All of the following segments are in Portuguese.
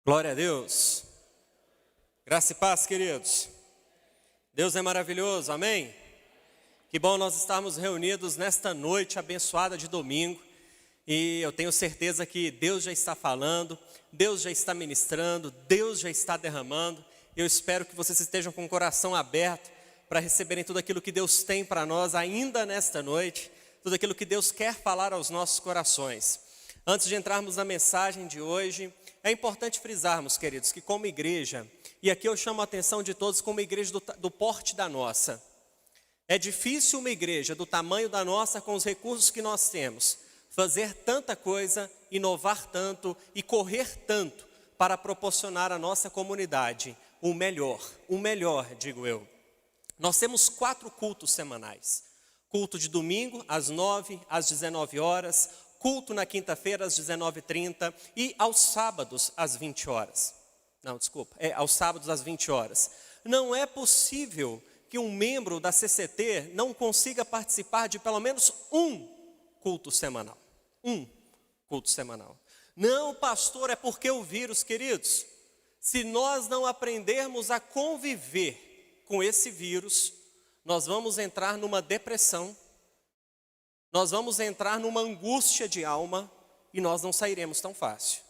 Glória a Deus. Graça e paz, queridos. Deus é maravilhoso, amém? Que bom nós estarmos reunidos nesta noite abençoada de domingo. E eu tenho certeza que Deus já está falando, Deus já está ministrando, Deus já está derramando. Eu espero que vocês estejam com o coração aberto para receberem tudo aquilo que Deus tem para nós ainda nesta noite, tudo aquilo que Deus quer falar aos nossos corações. Antes de entrarmos na mensagem de hoje, é importante frisarmos, queridos, que como igreja, e aqui eu chamo a atenção de todos como igreja do porte da nossa, é difícil uma igreja do tamanho da nossa, com os recursos que nós temos, fazer tanta coisa, inovar tanto e correr tanto para proporcionar à nossa comunidade o melhor, digo eu. Nós temos 4 cultos semanais. Culto de domingo, às 9, às 19 horas, culto na quinta-feira, às 19h30 e aos sábados, às 20 horas. Aos sábados, às 20 horas. Não é possível que um membro da CCT não consiga participar de pelo menos um culto semanal. Um culto semanal. Não, pastor, é porque o vírus, queridos, se nós não aprendermos a conviver com esse vírus, nós vamos entrar numa depressão, nós vamos entrar numa angústia de alma e nós não sairemos tão fácil.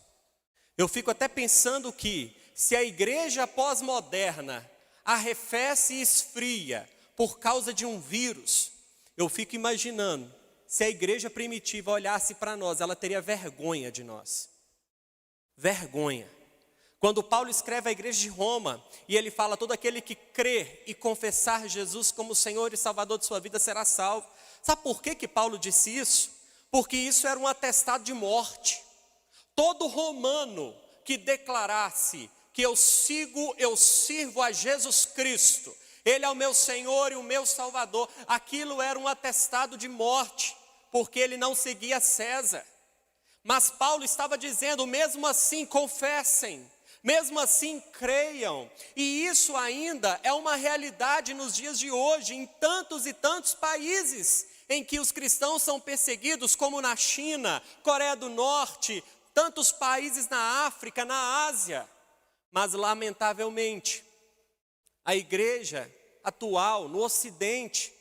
Eu fico até pensando que se a igreja pós-moderna arrefece e esfria por causa de um vírus, eu fico imaginando, se a igreja primitiva olhasse para nós, ela teria vergonha de nós. Vergonha. Quando Paulo escreve à igreja de Roma, e ele fala, todo aquele que crer e confessar Jesus como Senhor e Salvador de sua vida será salvo. Sabe por que Paulo disse isso? Porque isso era um atestado de morte. Todo romano que declarasse que eu sirvo a Jesus Cristo, Ele é o meu Senhor e o meu Salvador, aquilo era um atestado de morte, porque ele não seguia César. Mas Paulo estava dizendo, mesmo assim confessem, mesmo assim creiam, e isso ainda é uma realidade nos dias de hoje, em tantos e tantos países, em que os cristãos são perseguidos, como na China, Coreia do Norte, tantos países na África, na Ásia. Mas lamentavelmente, a igreja atual, no Ocidente,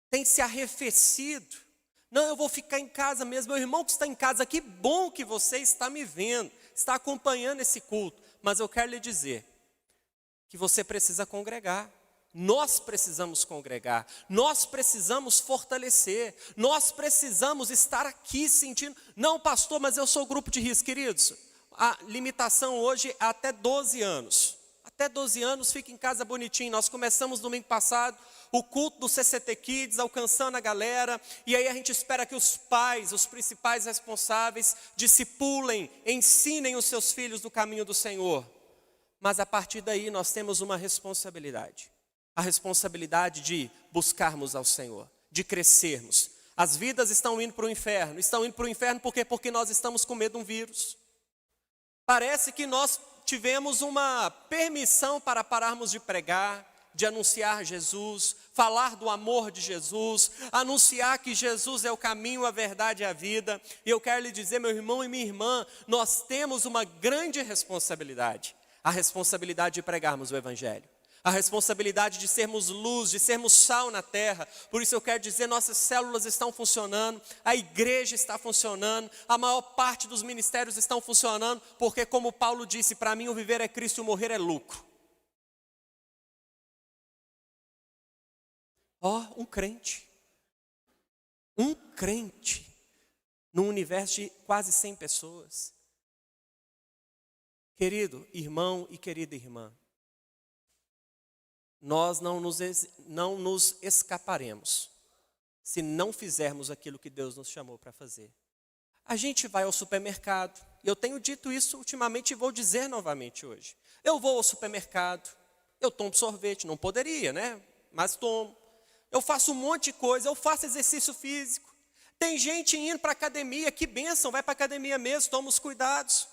tem se arrefecido. Não, eu vou ficar em casa mesmo. Meu irmão que está em casa, que bom que você está me vendo, está acompanhando esse culto. Mas eu quero lhe dizer que você precisa congregar. Nós precisamos congregar, nós precisamos fortalecer, nós precisamos estar aqui sentindo. Não, pastor, mas eu sou grupo de risco, queridos. A limitação hoje é até 12 anos. Até 12 anos, fica em casa bonitinho. Nós começamos domingo passado o culto do CCT Kids, alcançando a galera. E aí a gente espera que os pais, os principais responsáveis, discipulem, ensinem os seus filhos do caminho do Senhor. Mas a partir daí nós temos uma responsabilidade. A responsabilidade de buscarmos ao Senhor, de crescermos. As vidas estão indo para o inferno. Estão indo para o inferno por quê? Porque nós estamos com medo de um vírus. Parece que nós tivemos uma permissão para pararmos de pregar, de anunciar Jesus, falar do amor de Jesus, anunciar que Jesus é o caminho, a verdade e a vida. E eu quero lhe dizer, meu irmão e minha irmã, nós temos uma grande responsabilidade. A responsabilidade de pregarmos o Evangelho. A responsabilidade de sermos luz, de sermos sal na terra. Por isso eu quero dizer, nossas células estão funcionando, a igreja está funcionando, a maior parte dos ministérios estão funcionando, porque como Paulo disse, para mim o viver é Cristo e o morrer é lucro. Um crente num universo de quase 100 pessoas. Querido irmão e querida irmã, nós não nos escaparemos se não fizermos aquilo que Deus nos chamou para fazer. A gente vai ao supermercado, e eu tenho dito isso ultimamente e vou dizer novamente hoje. Eu vou ao supermercado, eu tomo sorvete, não poderia, né? Mas tomo. Eu faço um monte de coisa, eu faço exercício físico. Tem gente indo para a academia, que bênção, vai para a academia mesmo, toma os cuidados.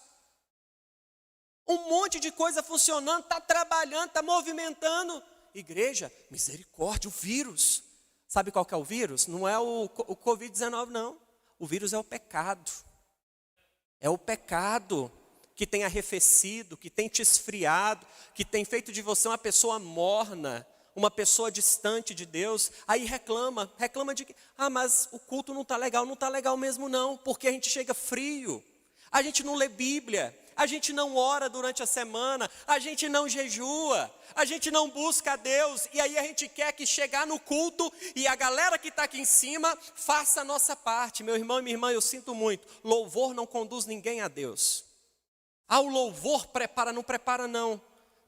Um monte de coisa funcionando, está trabalhando, está movimentando. Igreja, misericórdia, o vírus. Sabe qual que é o vírus? Não é o Covid-19 não. O vírus é o pecado. É o pecado que tem arrefecido, que tem te esfriado, que tem feito de você uma pessoa morna, uma pessoa distante de Deus, aí reclama de que, mas o culto não está legal mesmo não, porque a gente chega frio, a gente não lê Bíblia, a gente não ora durante a semana, a gente não jejua, a gente não busca a Deus, e aí a gente quer que chegar no culto e a galera que está aqui em cima faça a nossa parte. Meu irmão e minha irmã, eu sinto muito, louvor não conduz ninguém a Deus. O louvor prepara, não prepara não,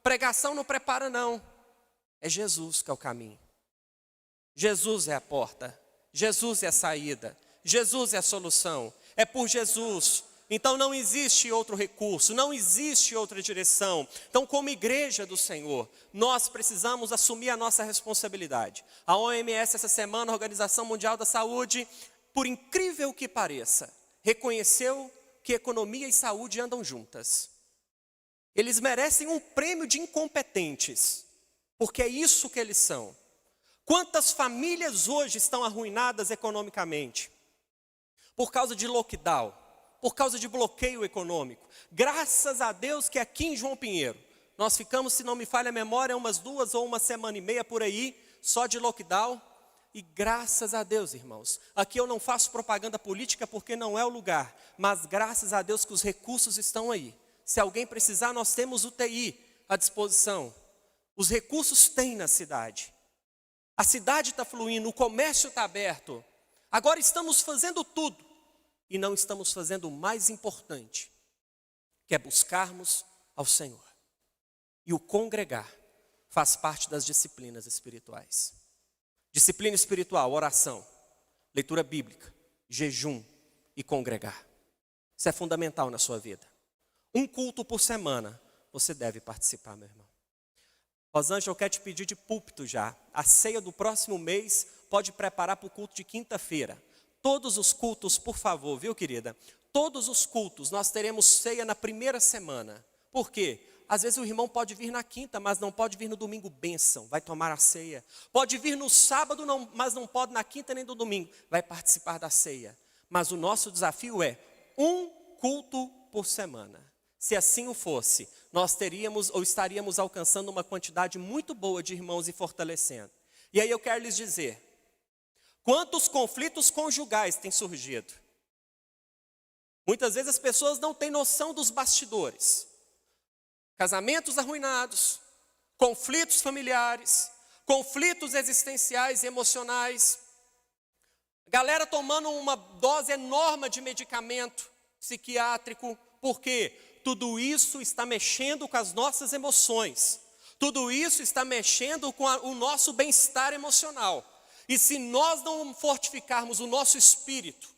pregação não prepara não, é Jesus que é o caminho, Jesus é a porta, Jesus é a saída, Jesus é a solução, é por Jesus. Então não existe outro recurso, não existe outra direção. Então, como igreja do Senhor, nós precisamos assumir a nossa responsabilidade. A OMS essa semana, a Organização Mundial da Saúde, por incrível que pareça, reconheceu que economia e saúde andam juntas. Eles merecem um prêmio de incompetentes, porque é isso que eles são. Quantas famílias hoje estão arruinadas economicamente? Por causa de lockdown, por causa de bloqueio econômico. Graças a Deus que aqui em João Pinheiro, nós ficamos, se não me falha a memória, umas 2 ou 1 semana e meia por aí, só de lockdown. E graças a Deus, irmãos, aqui eu não faço propaganda política porque não é o lugar, mas graças a Deus que os recursos estão aí. Se alguém precisar, nós temos UTI à disposição. Os recursos tem na cidade. A cidade está fluindo, o comércio está aberto. Agora estamos fazendo tudo e não estamos fazendo o mais importante, que é buscarmos ao Senhor. E o congregar faz parte das disciplinas espirituais. Disciplina espiritual, oração, leitura bíblica, jejum e congregar. Isso é fundamental na sua vida. Um culto por semana, você deve participar, meu irmão. Rosângela, eu quero te pedir de púlpito já. A ceia do próximo mês pode preparar para o culto de quinta-feira. Todos os cultos, por favor, viu, querida? Todos os cultos, nós teremos ceia na primeira semana. Por quê? Às vezes o irmão pode vir na quinta, mas não pode vir no domingo bênção, vai tomar a ceia. Pode vir no sábado, mas não pode na quinta nem no domingo, vai participar da ceia. Mas o nosso desafio é um culto por semana. Se assim o fosse, nós teríamos ou estaríamos alcançando uma quantidade muito boa de irmãos e fortalecendo. E aí eu quero lhes dizer, quantos conflitos conjugais têm surgido? Muitas vezes as pessoas não têm noção dos bastidores. Casamentos arruinados, conflitos familiares, conflitos existenciais e emocionais. Galera tomando uma dose enorme de medicamento psiquiátrico. Por quê? Tudo isso está mexendo com as nossas emoções. Tudo isso está mexendo com o nosso bem-estar emocional. E se nós não fortificarmos o nosso espírito,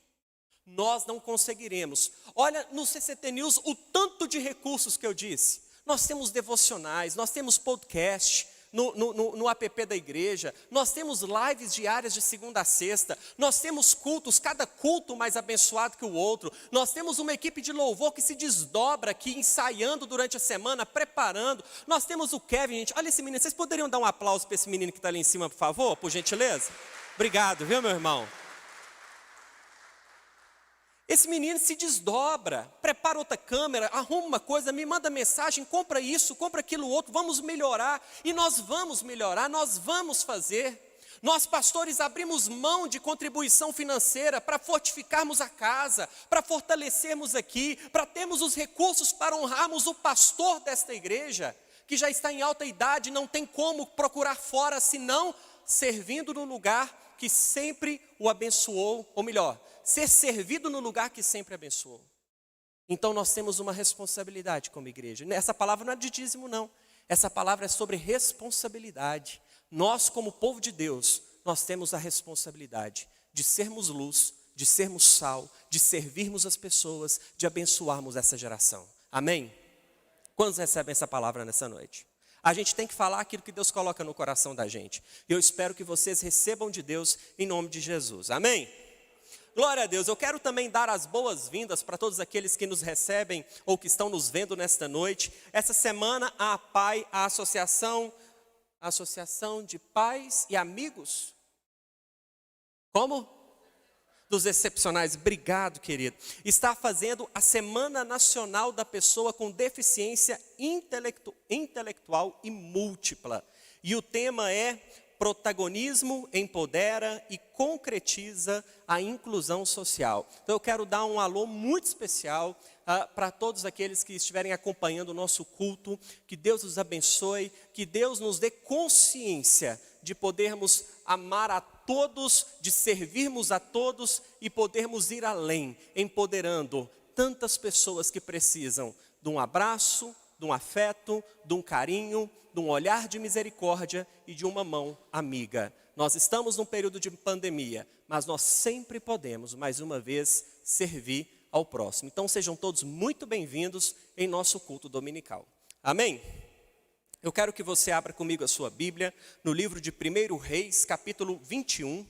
nós não conseguiremos. Olha no CCT News o tanto de recursos que eu disse. Nós temos devocionais, nós temos podcast no app da igreja, nós temos lives diárias de segunda a sexta, nós temos cultos, cada culto mais abençoado que o outro, nós temos uma equipe de louvor que se desdobra aqui, ensaiando durante a semana, preparando, nós temos o Kevin, gente, olha esse menino, vocês poderiam dar um aplauso para esse menino que está ali em cima, por favor, por gentileza? Obrigado, viu, meu irmão? Esse menino se desdobra, prepara outra câmera, arruma uma coisa, me manda mensagem, compra isso, compra aquilo outro, vamos melhorar. E nós vamos melhorar, nós vamos fazer. Nós pastores abrimos mão de contribuição financeira para fortificarmos a casa, para fortalecermos aqui, para termos os recursos para honrarmos o pastor desta igreja, que já está em alta idade, não tem como procurar fora, senão servindo no lugar que sempre o abençoou, ou melhor, ser servido no lugar que sempre abençoou. Então nós temos uma responsabilidade como igreja. Essa palavra não é de dízimo não, essa palavra é sobre responsabilidade. Nós como povo de Deus, nós temos a responsabilidade de sermos luz, de sermos sal, de servirmos as pessoas, de abençoarmos essa geração. Amém? Quantos recebem essa palavra nessa noite? A gente tem que falar aquilo que Deus coloca no coração da gente. E eu espero que vocês recebam de Deus em nome de Jesus. Amém? Glória a Deus, eu quero também dar as boas-vindas para todos aqueles que nos recebem ou que estão nos vendo nesta noite. Essa semana a APAI, a Associação de Pais e Amigos, como? dos excepcionais, obrigado, querido, está fazendo a Semana Nacional da Pessoa com Deficiência Intelectual e Múltipla. E o tema é protagonismo empodera e concretiza a inclusão social. Então eu quero dar um alô muito especial para todos aqueles que estiverem acompanhando o nosso culto. Que Deus os abençoe, que Deus nos dê consciência de podermos amar a todos, de servirmos a todos e podermos ir além, empoderando tantas pessoas que precisam de um abraço, de um afeto, de um carinho, de um olhar de misericórdia e de uma mão amiga. Nós estamos num período de pandemia, mas nós sempre podemos, mais uma vez, servir ao próximo. Então sejam todos muito bem-vindos em nosso culto dominical. Amém? Eu quero que você abra comigo a sua Bíblia no livro de 1 Reis, capítulo 21.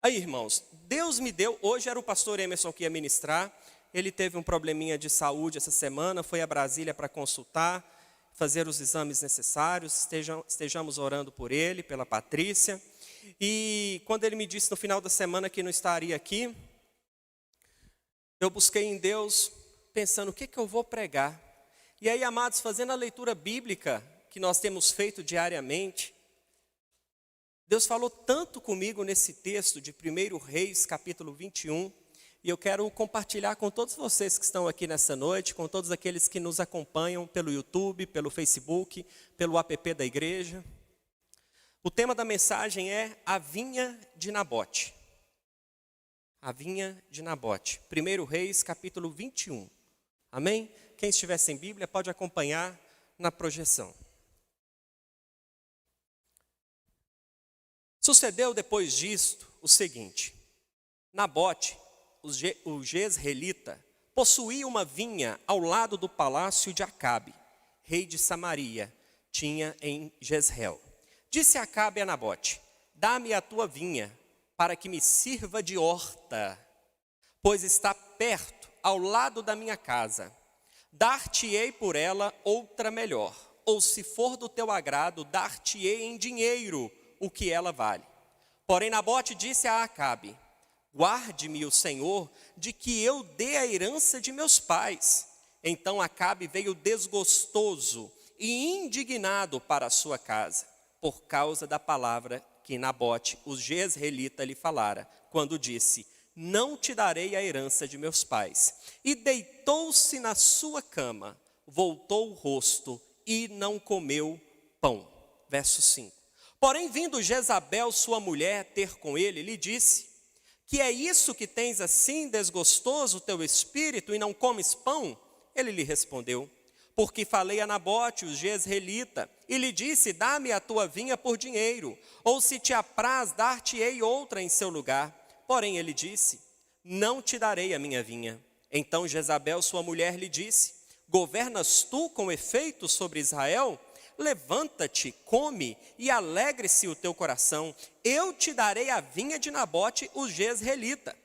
Aí, irmãos, Deus me deu, hoje era o pastor Emerson que ia ministrar, ele teve um probleminha de saúde essa semana, foi a Brasília para consultar, fazer os exames necessários, estejamos orando por ele, pela Patrícia. E quando ele me disse no final da semana que não estaria aqui, eu busquei em Deus, pensando o que eu vou pregar. E aí, amados, fazendo a leitura bíblica que nós temos feito diariamente, Deus falou tanto comigo nesse texto de 1 Reis, capítulo 21, e eu quero compartilhar com todos vocês que estão aqui nessa noite, com todos aqueles que nos acompanham pelo YouTube, pelo Facebook, pelo app da igreja. O tema da mensagem é a vinha de Nabote. A vinha de Nabote. 1 Reis, capítulo 21. Amém? Quem estiver sem Bíblia pode acompanhar na projeção. Sucedeu depois disto o seguinte: Nabote, o jezreelita, possuía uma vinha ao lado do palácio de Acabe, rei de Samaria, tinha em Jezreel. Disse Acabe a Nabote: dá-me a tua vinha, para que me sirva de horta, pois está perto, ao lado da minha casa. Dar-te-ei por ela outra melhor, ou se for do teu agrado, dar-te-ei em dinheiro o que ela vale. Porém Nabote disse a Acabe: guarde-me o Senhor de que eu dê a herança de meus pais. Então Acabe veio desgostoso e indignado para a sua casa, por causa da palavra que Nabote, o jezreelita, lhe falara, quando disse: não te darei a herança de meus pais. E deitou-se na sua cama, voltou o rosto e não comeu pão. Verso 5. Porém, vindo Jezabel, sua mulher, ter com ele, lhe disse: que é isso que tens assim desgostoso o teu espírito e não comes pão? Ele lhe respondeu: porque falei a Nabote, o jezreelita, e lhe disse: dá-me a tua vinha por dinheiro, ou se te apraz, dar-te-ei outra em seu lugar. Porém ele disse: não te darei a minha vinha. Então Jezabel, sua mulher, lhe disse: governas tu com efeito sobre Israel? Levanta-te, come, e alegre-se o teu coração. Eu te darei a vinha de Nabote, o jezreelita.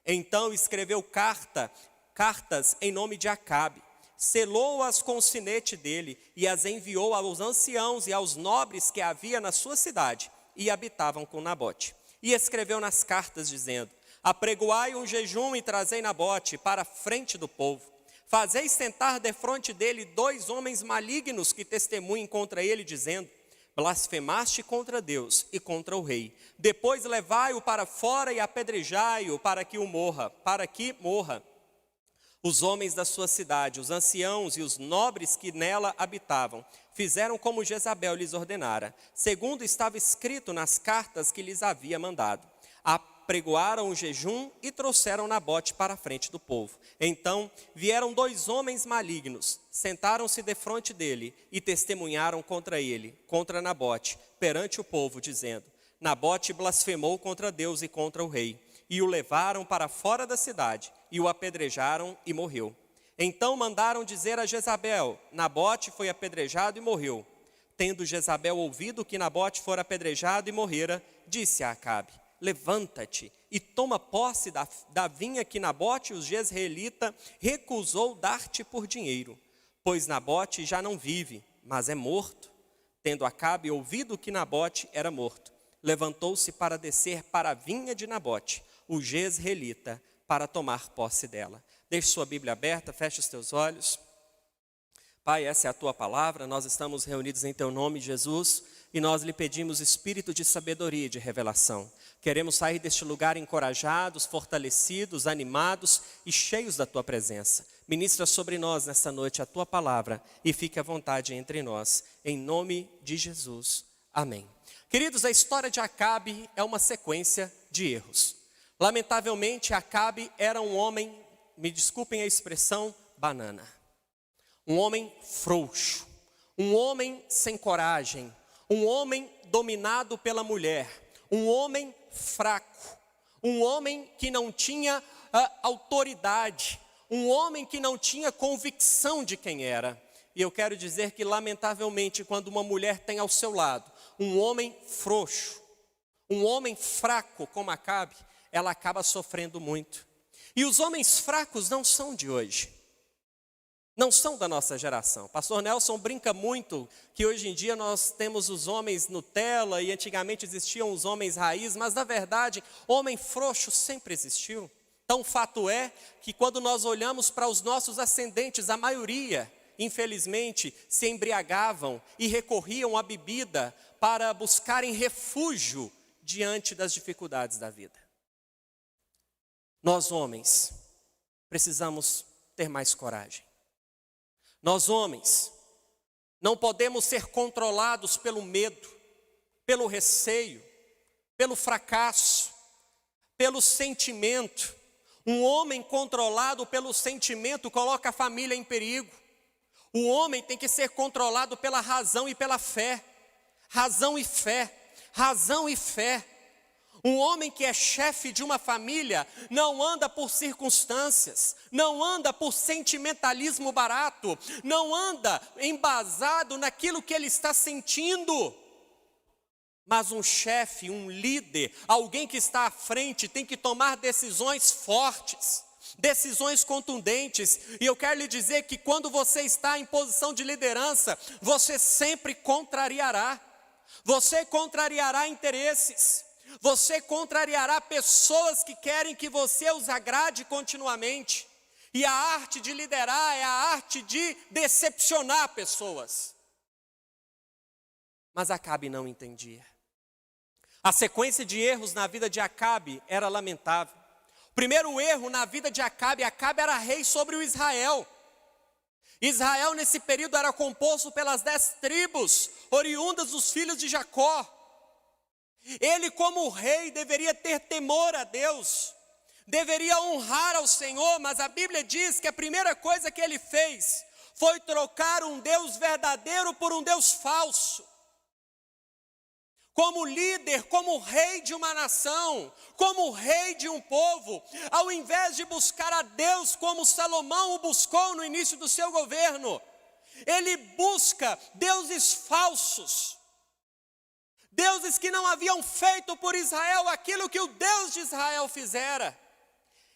Então escreveu cartas em nome de Acabe, selou-as com o sinete dele, e as enviou aos anciãos e aos nobres que havia na sua cidade, e habitavam com Nabote. E escreveu nas cartas, dizendo: apregoai um jejum e trazei Nabote para a frente do povo. Fazeis sentar defronte dele 2 homens malignos que testemunhem contra ele, dizendo: blasfemaste contra Deus e contra o rei. Depois levai-o para fora e apedrejai-o para que morra. Os homens da sua cidade, os anciãos e os nobres que nela habitavam, fizeram como Jezabel lhes ordenara, segundo estava escrito nas cartas que lhes havia mandado. Apregoaram o jejum e trouxeram Nabote para a frente do povo. Então vieram 2 homens malignos, sentaram-se defronte dele e testemunharam contra ele, contra Nabote, perante o povo, dizendo: Nabote blasfemou contra Deus e contra o rei. E o levaram para fora da cidade, e o apedrejaram e morreu. Então mandaram dizer a Jezabel: Nabote foi apedrejado e morreu. Tendo Jezabel ouvido que Nabote fora apedrejado e morrera, disse a Acabe: levanta-te e toma posse da vinha que Nabote, o jezreelita, recusou dar-te por dinheiro. Pois Nabote já não vive, mas é morto. Tendo Acabe ouvido que Nabote era morto, levantou-se para descer para a vinha de Nabote, o jezreelita, para tomar posse dela. Deixe sua Bíblia aberta, feche os teus olhos. Pai, essa é a tua palavra, nós estamos reunidos em teu nome, Jesus, e nós lhe pedimos espírito de sabedoria e de revelação. Queremos sair deste lugar encorajados, fortalecidos, animados e cheios da tua presença. Ministra sobre nós nesta noite a tua palavra e fique à vontade entre nós. Em nome de Jesus. Amém. Queridos, a história de Acabe é uma sequência de erros. Lamentavelmente, Acabe era um homem, me desculpem a expressão, banana. Um homem frouxo, um homem sem coragem, um homem dominado pela mulher, um homem fraco, um homem que não tinha autoridade, um homem que não tinha convicção de quem era. E eu quero dizer que, lamentavelmente, quando uma mulher tem ao seu lado um homem frouxo, um homem fraco como Acabe, ela acaba sofrendo muito. E os homens fracos não são de hoje. Não são da nossa geração. Pastor Nelson brinca muito que hoje em dia nós temos os homens Nutella e antigamente existiam os homens raiz, mas na verdade, homem frouxo sempre existiu. Então, fato é que quando nós olhamos para os nossos ascendentes, a maioria, infelizmente, se embriagavam e recorriam à bebida para buscarem refúgio diante das dificuldades da vida. Nós, homens, precisamos ter mais coragem. Nós, homens, não podemos ser controlados pelo medo, pelo receio, pelo fracasso, pelo sentimento. Um homem controlado pelo sentimento coloca a família em perigo. O homem tem que ser controlado pela razão e pela fé. Razão e fé, razão e fé. Um homem que é chefe de uma família não anda por circunstâncias, não anda por sentimentalismo barato, não anda embasado naquilo que ele está sentindo. Mas um chefe, um líder, alguém que está à frente tem que tomar decisões fortes, decisões contundentes. E eu quero lhe dizer que quando você está em posição de liderança, você sempre contrariará. Você contrariará interesses. Você contrariará pessoas que querem que você os agrade continuamente. E a arte de liderar é a arte de decepcionar pessoas. Mas Acabe não entendia. A sequência de erros na vida de Acabe era lamentável. O primeiro erro na vida de Acabe, Acabe era rei sobre o Israel. Israel nesse período era composto pelas 10 tribos, oriundas dos filhos de Jacó. Ele, como rei, deveria ter temor a Deus, deveria honrar ao Senhor, mas a Bíblia diz que a primeira coisa que ele fez foi trocar um Deus verdadeiro por um Deus falso. Como líder, como rei de uma nação, como rei de um povo, ao invés de buscar a Deus como Salomão o buscou no início do seu governo, ele busca deuses falsos. Deuses que não haviam feito por Israel aquilo que o Deus de Israel fizera.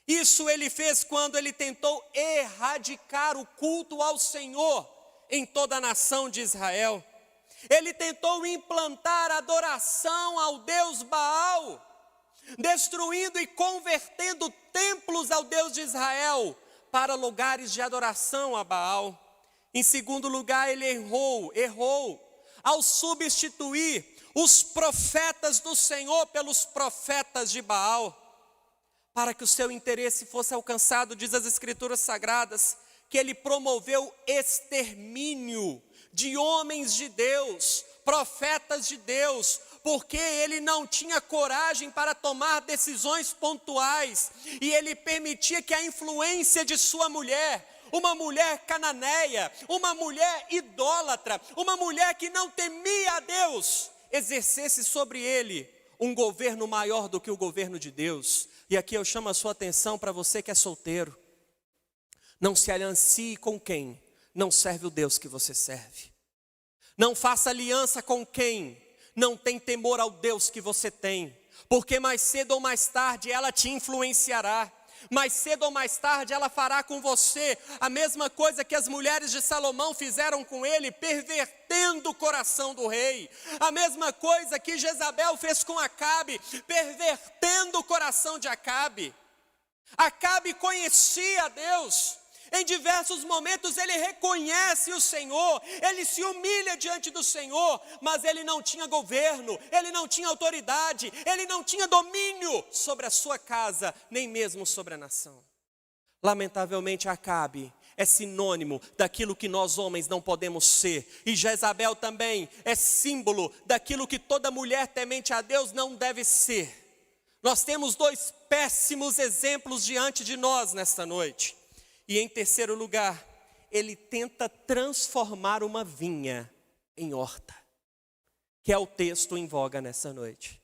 Isso ele fez quando ele tentou erradicar o culto ao Senhor em toda a nação de Israel. Ele tentou implantar adoração ao Deus Baal, destruindo e convertendo templos ao Deus de Israel para lugares de adoração a Baal. Em segundo lugar, ele errou ao substituir os profetas do Senhor pelos profetas de Baal, para que o seu interesse fosse alcançado. Diz as Escrituras Sagradas que ele promoveu extermínio de homens de Deus, profetas de Deus, porque ele não tinha coragem para tomar decisões pontuais, e ele permitia que a influência de sua mulher, uma mulher cananeia, uma mulher idólatra, uma mulher que não temia a Deus, exercesse sobre ele um governo maior do que o governo de Deus. E aqui eu chamo a sua atenção para você que é solteiro. Não se aliancie com quem não serve o Deus que você serve. Não faça aliança com quem não tem temor ao Deus que você tem, porque mais cedo ou mais tarde ela te influenciará. mais cedo ou mais tarde ela fará com você a mesma coisa que as mulheres de Salomão fizeram com ele, pervertendo o coração do rei. A mesma coisa que Jezabel fez com Acabe, pervertendo o coração de Acabe. Acabe conhecia a Deus. Em diversos momentos ele reconhece o Senhor, ele se humilha diante do Senhor, mas ele não tinha governo, ele não tinha autoridade, ele não tinha domínio sobre a sua casa, nem mesmo sobre a nação. Lamentavelmente, Acabe é sinônimo daquilo que nós homens não podemos ser, e Jezabel também é símbolo daquilo que toda mulher temente a Deus não deve ser. Nós temos dois péssimos exemplos diante de nós nesta noite. E em terceiro lugar, ele tenta transformar uma vinha em horta, que é o texto em voga nessa noite.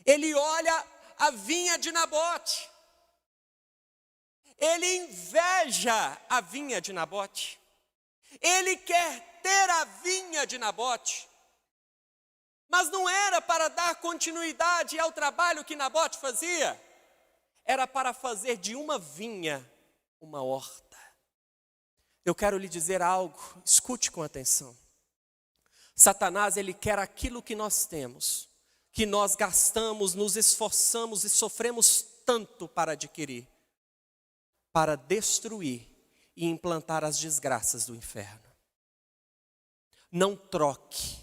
Ele olha a vinha de Nabote, ele inveja a vinha de Nabote, ele quer ter a vinha de Nabote, mas não era para dar continuidade ao trabalho que Nabote fazia, era para fazer de uma vinha uma horta. Eu quero lhe dizer algo, escute com atenção. Satanás, ele quer aquilo que nós temos, que nós gastamos, nos esforçamos e sofremos tanto para adquirir, para destruir e implantar as desgraças do inferno. Não troque,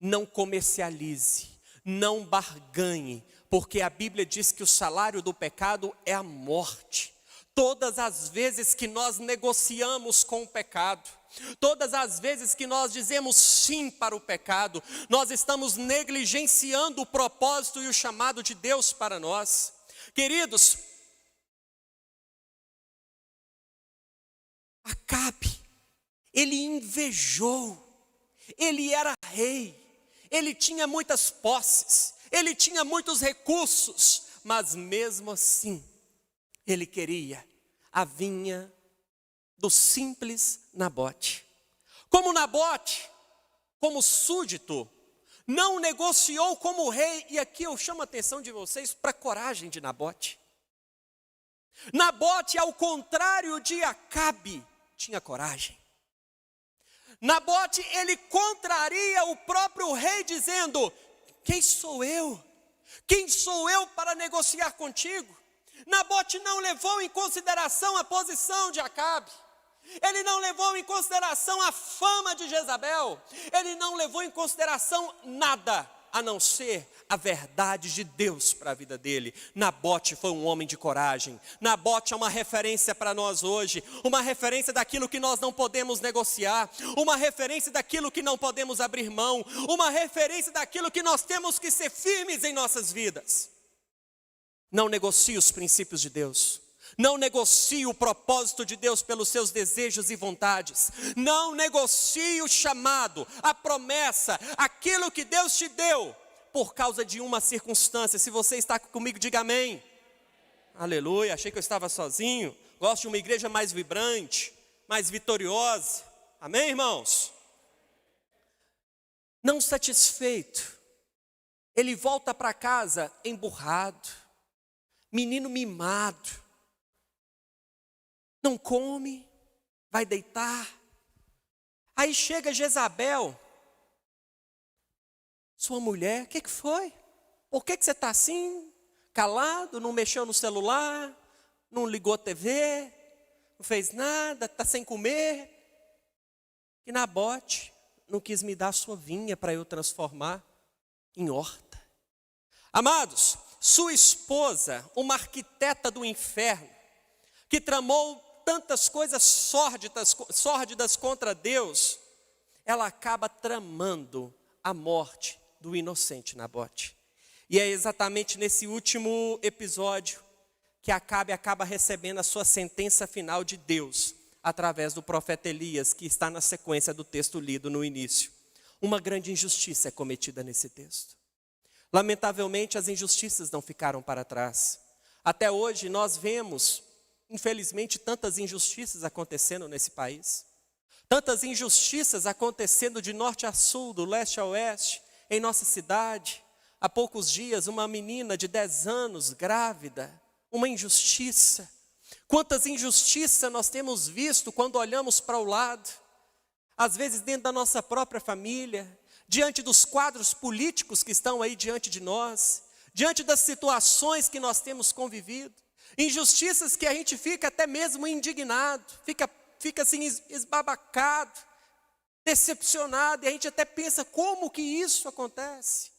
não comercialize, não barganhe, porque a Bíblia diz que o salário do pecado é a morte. Todas as vezes que nós negociamos com o pecado, todas as vezes que nós dizemos sim para o pecado, nós estamos negligenciando o propósito e o chamado de Deus para nós. Queridos, Acabe, ele invejou, ele era rei, ele tinha muitas posses, ele tinha muitos recursos, mas mesmo assim, ele queria a vinha do simples Nabote. Como Nabote, como súdito, não negociou como rei, e aqui eu chamo a atenção de vocês para a coragem de Nabote. Nabote, ao contrário de Acabe, tinha coragem. Nabote, ele contraria o próprio rei dizendo: quem sou eu? Quem sou eu para negociar contigo? Nabote não levou em consideração a posição de Acabe, ele não levou em consideração a fama de Jezabel, ele não levou em consideração nada, a não ser a verdade de Deus para a vida dele. Nabote foi um homem de coragem. Nabote é uma referência para nós hoje, uma referência daquilo que nós não podemos negociar, uma referência daquilo que não podemos abrir mão, uma referência daquilo que nós temos que ser firmes em nossas vidas. Não negocie os princípios de Deus. Não negocie o propósito de Deus pelos seus desejos e vontades. Não negocie o chamado, a promessa, aquilo que Deus te deu, por causa de uma circunstância. Se você está comigo, diga amém. Aleluia, achei que eu estava sozinho. Gosto de uma igreja mais vibrante, mais vitoriosa. Amém, irmãos? Não satisfeito, ele volta para casa emburrado, menino mimado, não come, vai deitar. Aí chega Jezabel, sua mulher: o que foi? Por que você está assim, calado, não mexeu no celular, não ligou a TV, não fez nada, está sem comer? E Nabote não quis me dar a sua vinha para eu transformar em horta. Amados, sua esposa, uma arquiteta do inferno, que tramou tantas coisas sórdidas contra Deus, ela acaba tramando a morte do inocente Nabote. E é exatamente nesse último episódio que Acabe acaba recebendo a sua sentença final de Deus, através do profeta Elias, que está na sequência do texto lido no início. Uma grande injustiça é cometida nesse texto. Lamentavelmente, as injustiças não ficaram para trás. Até hoje nós vemos, infelizmente, tantas injustiças acontecendo nesse país. Tantas injustiças acontecendo de norte a sul, do leste a oeste, em nossa cidade. Há poucos dias, uma menina de 10 anos, grávida, uma injustiça. Quantas injustiças nós temos visto quando olhamos para o lado, às vezes dentro da nossa própria família, diante dos quadros políticos que estão aí diante de nós, diante das situações que nós temos convivido, injustiças que a gente fica até mesmo indignado, fica assim esbabacado, decepcionado, e a gente até pensa, como que isso acontece?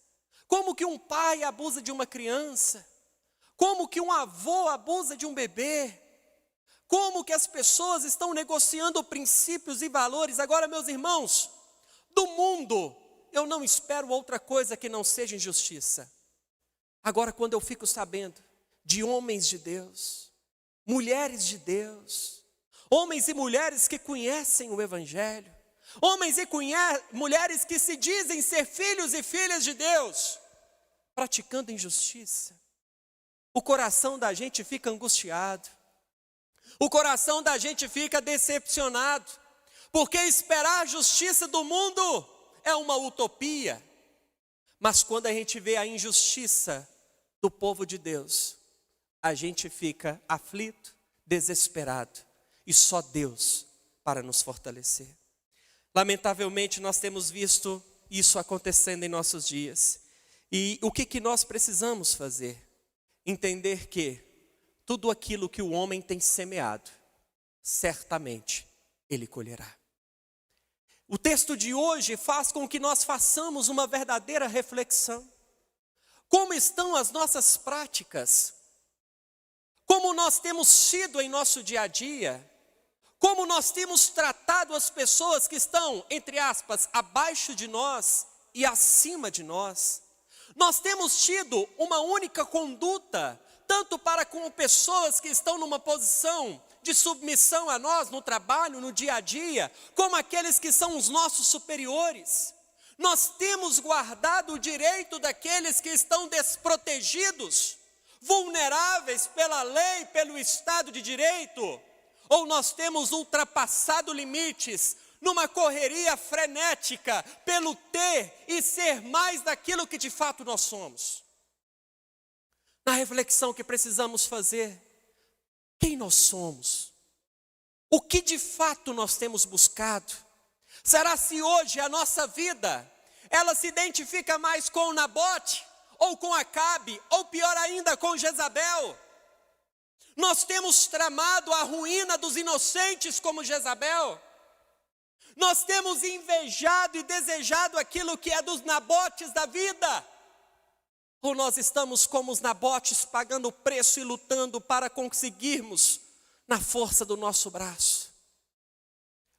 Como que um pai abusa de uma criança? Como que um avô abusa de um bebê? Como que as pessoas estão negociando princípios e valores? Agora, meus irmãos, do mundo, eu não espero outra coisa que não seja injustiça. Agora, quando eu fico sabendo de homens de Deus, mulheres de Deus, homens e mulheres que conhecem o Evangelho, homens e mulheres que se dizem ser filhos e filhas de Deus, praticando injustiça, o coração da gente fica angustiado, o coração da gente fica decepcionado, porque esperar a justiça do mundo é uma utopia, mas quando a gente vê a injustiça do povo de Deus, a gente fica aflito, desesperado, e só Deus para nos fortalecer. Lamentavelmente nós temos visto isso acontecendo em nossos dias, e o que nós precisamos fazer? Entender que tudo aquilo que o homem tem semeado, certamente ele colherá. O texto de hoje faz com que nós façamos uma verdadeira reflexão. Como estão as nossas práticas? Como nós temos sido em nosso dia a dia? Como nós temos tratado as pessoas que estão, entre aspas, abaixo de nós e acima de nós? Nós temos tido uma única conduta, tanto para com pessoas que estão numa posição de submissão a nós no trabalho, no dia a dia, como aqueles que são os nossos superiores. Nós temos guardado o direito daqueles que estão desprotegidos, vulneráveis pela lei, pelo Estado de Direito, ou nós temos ultrapassado limites numa correria frenética pelo ter e ser mais daquilo que de fato nós somos. Na reflexão que precisamos fazer, quem nós somos? O que de fato nós temos buscado? Será se hoje a nossa vida, ela se identifica mais com Nabote, ou com Acabe, ou pior ainda com Jezabel? Nós temos tramado a ruína dos inocentes como Jezabel? Nós temos invejado e desejado aquilo que é dos Nabotes da vida? Ou nós estamos como os Nabotes pagando o preço e lutando para conseguirmos na força do nosso braço?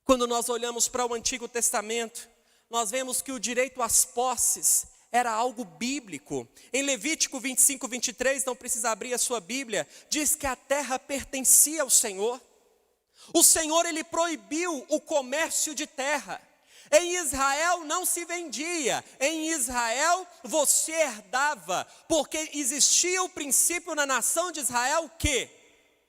Quando nós olhamos para o Antigo Testamento, nós vemos que o direito às posses era algo bíblico. Em Levítico 25, 23, não precisa abrir a sua Bíblia, diz que a terra pertencia ao Senhor. O Senhor, ele proibiu o comércio de terra. Em Israel não se vendia, em Israel você herdava, porque existia o princípio na nação de Israel que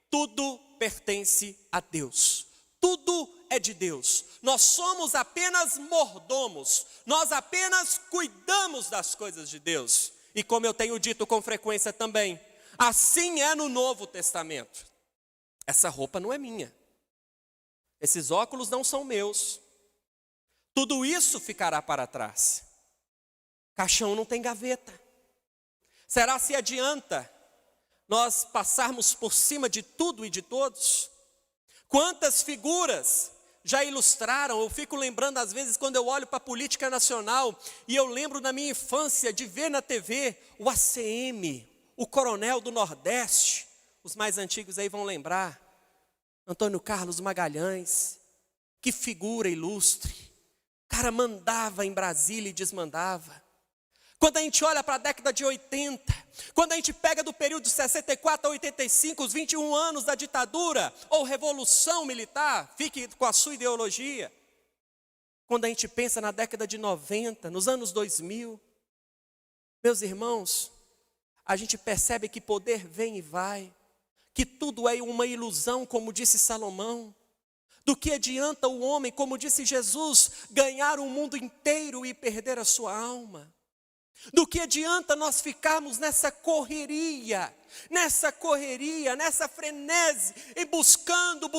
tudo pertence a Deus, tudo é de Deus. Nós somos apenas mordomos, nós apenas cuidamos das coisas de Deus. E como eu tenho dito com frequência também, assim é no Novo Testamento. Essa roupa não é minha, esses óculos não são meus, tudo isso ficará para trás. Caixão não tem gaveta. Será se adianta nós passarmos por cima de tudo e de todos? Quantas figuras já ilustraram? Eu fico lembrando às vezes quando eu olho para a política nacional, e eu lembro na minha infância de ver na TV o ACM, o Coronel do Nordeste, os mais antigos aí vão lembrar, Antônio Carlos Magalhães, que figura ilustre. O cara mandava em Brasília e desmandava. Quando a gente olha para a década de 80, quando a gente pega do período de 64 a 85, os 21 anos da ditadura ou revolução militar, fique com a sua ideologia. Quando a gente pensa na década de 90, nos anos 2000, meus irmãos, a gente percebe que poder vem e vai, que tudo é uma ilusão, como disse Salomão. Do que adianta o homem, como disse Jesus, ganhar o mundo inteiro e perder a sua alma? Do que adianta nós ficarmos nessa correria, nessa frenesi, e buscando,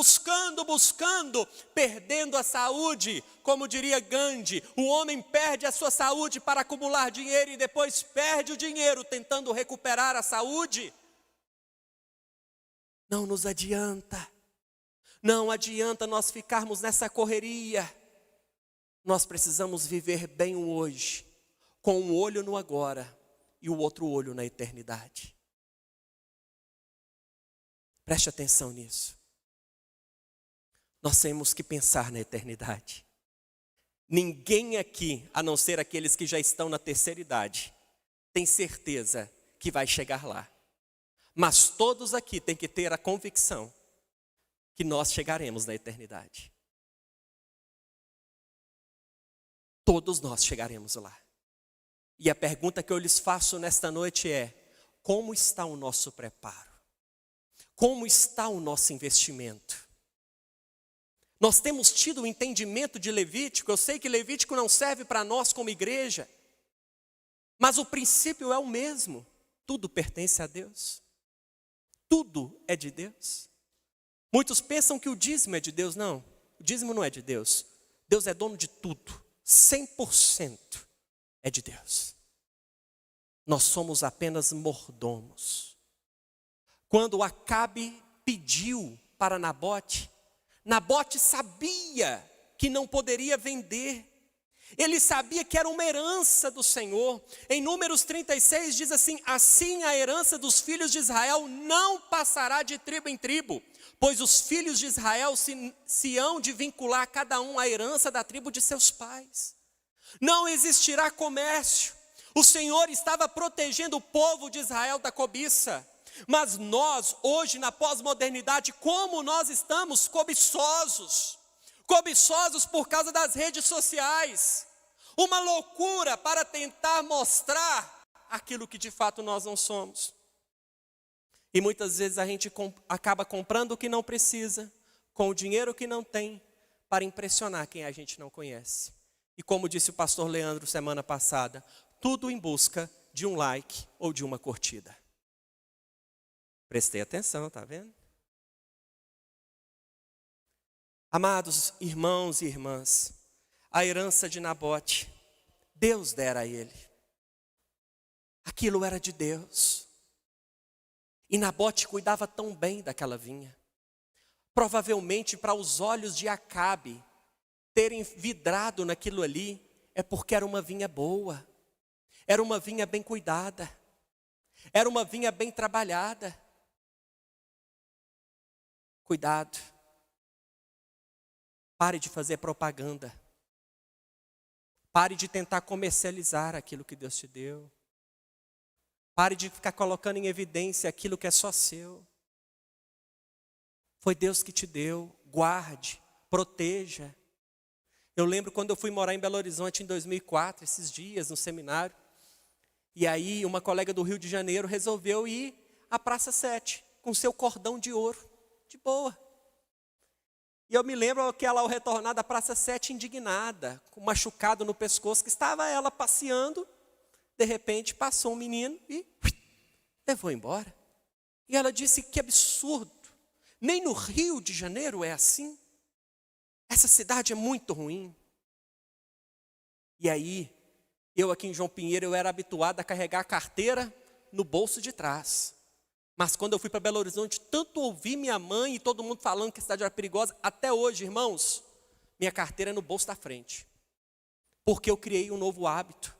perdendo a saúde. Como diria Gandhi, o homem perde a sua saúde para acumular dinheiro e depois perde o dinheiro tentando recuperar a saúde. Não nos adianta, não adianta nós ficarmos nessa correria. Nós precisamos viver bem o hoje, com um olho no agora e o outro olho na eternidade. Preste atenção nisso. Nós temos que pensar na eternidade. Ninguém aqui, a não ser aqueles que já estão na terceira idade, tem certeza que vai chegar lá. Mas todos aqui têm que ter a convicção que nós chegaremos na eternidade. Todos nós chegaremos lá. E a pergunta que eu lhes faço nesta noite é: como está o nosso preparo? Como está o nosso investimento? Nós temos tido o entendimento de Levítico. Eu sei que Levítico não serve para nós como igreja, mas o princípio é o mesmo. Tudo pertence a Deus. Tudo é de Deus. Muitos pensam que o dízimo é de Deus. Não, o dízimo não é de Deus. Deus é dono de tudo. 100% é de Deus. Nós somos apenas mordomos. Quando Acabe pediu para Nabote, Nabote sabia que não poderia vender. Ele sabia que era uma herança do Senhor. Em Números 36 diz assim: assim a herança dos filhos de Israel não passará de tribo em tribo, pois os filhos de Israel se hão de vincular cada um à herança da tribo de seus pais. Não existirá comércio. O Senhor estava protegendo o povo de Israel da cobiça. Mas nós, hoje na pós-modernidade, como nós estamos cobiçosos por causa das redes sociais. Uma loucura para tentar mostrar aquilo que de fato nós não somos. E muitas vezes a gente acaba comprando o que não precisa, com o dinheiro que não tem, para impressionar quem a gente não conhece. E como disse o pastor Leandro semana passada, tudo em busca de um like ou de uma curtida. Prestei atenção, tá vendo? Amados irmãos e irmãs, a herança de Nabote, Deus dera a ele. Aquilo era de Deus. E Nabote cuidava tão bem daquela vinha. Provavelmente para os olhos de Acabe terem vidrado naquilo ali, é porque era uma vinha boa. Era uma vinha bem cuidada. Era uma vinha bem trabalhada. Cuidado. Pare de fazer propaganda. Pare de tentar comercializar aquilo que Deus te deu. Pare de ficar colocando em evidência aquilo que é só seu. Foi Deus que te deu. Guarde, proteja. Eu lembro quando eu fui morar em Belo Horizonte em 2004, esses dias, no seminário. E aí uma colega do Rio de Janeiro resolveu ir à Praça 7, com seu cordão de ouro. De boa. E eu me lembro que ela, ao retornar da Praça 7, indignada, com um machucado no pescoço, que estava ela passeando, de repente passou um menino e levou embora. E ela disse: que absurdo, nem no Rio de Janeiro é assim. Essa cidade é muito ruim. E aí, eu aqui em João Pinheiro, eu era habituado a carregar a carteira no bolso de trás. Mas quando eu fui para Belo Horizonte, tanto ouvi minha mãe e todo mundo falando que a cidade era perigosa, até hoje, irmãos, minha carteira é no bolso da frente. Porque eu criei um novo hábito.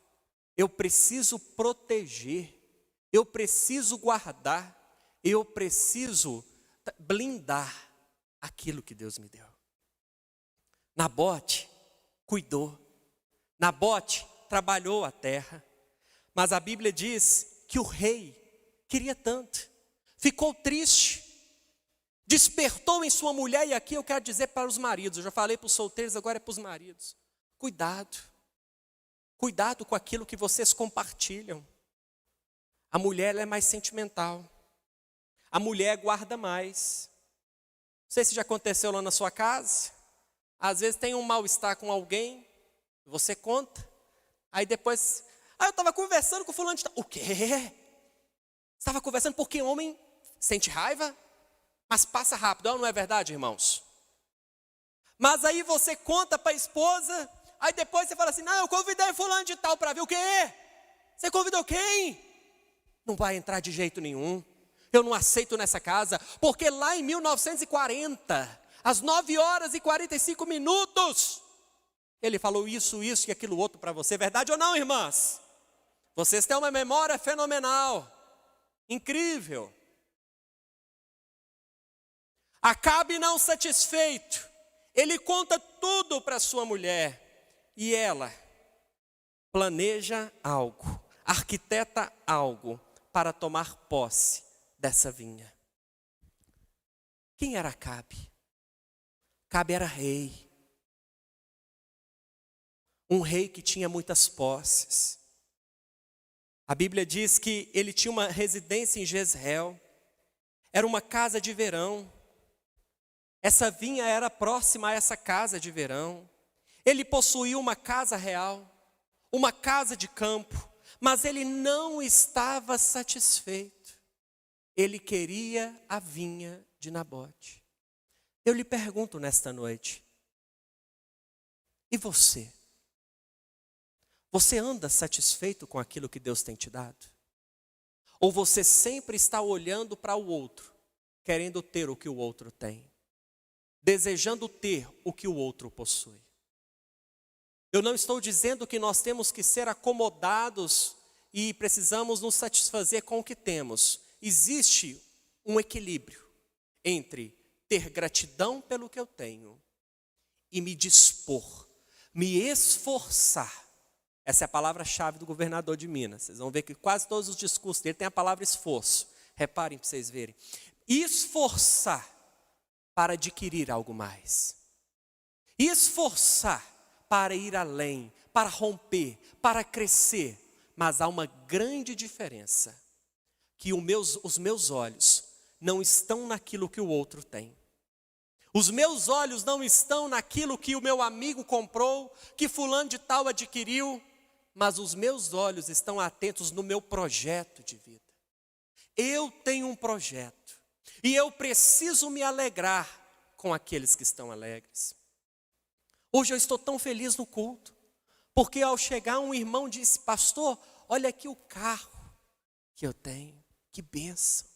Eu preciso proteger, eu preciso guardar, eu preciso blindar aquilo que Deus me deu. Nabote cuidou, Nabote trabalhou a terra, mas a Bíblia diz que o rei queria tanto. Ficou triste, despertou em sua mulher, e aqui eu quero dizer para os maridos, eu já falei para os solteiros, agora é para os maridos. Cuidado com aquilo que vocês compartilham. A mulher ela é mais sentimental, a mulher guarda mais. Não sei se já aconteceu lá na sua casa, às vezes tem um mal-estar com alguém, você conta, aí depois, Aí eu estava conversando com o fulano de tal. O quê? Estava conversando porque homem sente raiva, mas passa rápido. Não é verdade, irmãos? Mas aí você conta para a esposa, aí depois você fala assim, não, eu convidei fulano de tal para ver. O quê? Você convidou quem? Não vai entrar de jeito nenhum. Eu não aceito nessa casa, porque lá em 1940, às 9h45, ele falou isso e aquilo outro para você. Verdade ou não, irmãs? Vocês têm uma memória fenomenal, incrível. Acabe não satisfeito, ele conta tudo para sua mulher, e ela planeja algo, arquiteta algo para tomar posse dessa vinha. Quem era Acabe? Acabe era rei. Um rei que tinha muitas posses. A Bíblia diz que ele tinha uma residência em Jezreel. Era uma casa de verão. Essa vinha era próxima a essa casa de verão. Ele possuía uma casa real, uma casa de campo, mas ele não estava satisfeito. Ele queria a vinha de Nabote. Eu lhe pergunto nesta noite, e você? Você anda satisfeito com aquilo que Deus tem te dado? Ou você sempre está olhando para o outro, querendo ter o que o outro tem? Desejando ter o que o outro possui? Eu não estou dizendo que nós temos que ser acomodados e precisamos nos satisfazer com o que temos. Existe um equilíbrio entre ter gratidão pelo que eu tenho e me dispor, me esforçar. Essa é a palavra-chave do governador de Minas. Vocês vão ver que quase todos os discursos dele têm a palavra esforço. Reparem para vocês verem. Esforçar para adquirir algo mais. Esforçar para ir além, para romper, para crescer. Mas há uma grande diferença. Que os meus olhos não estão naquilo que o outro tem. Os meus olhos não estão naquilo que o meu amigo comprou, que fulano de tal adquiriu, mas os meus olhos estão atentos no meu projeto de vida. Eu tenho um projeto e eu preciso me alegrar com aqueles que estão alegres. Hoje eu estou tão feliz no culto, porque ao chegar um irmão disse, pastor, olha aqui o carro que eu tenho, que bênção.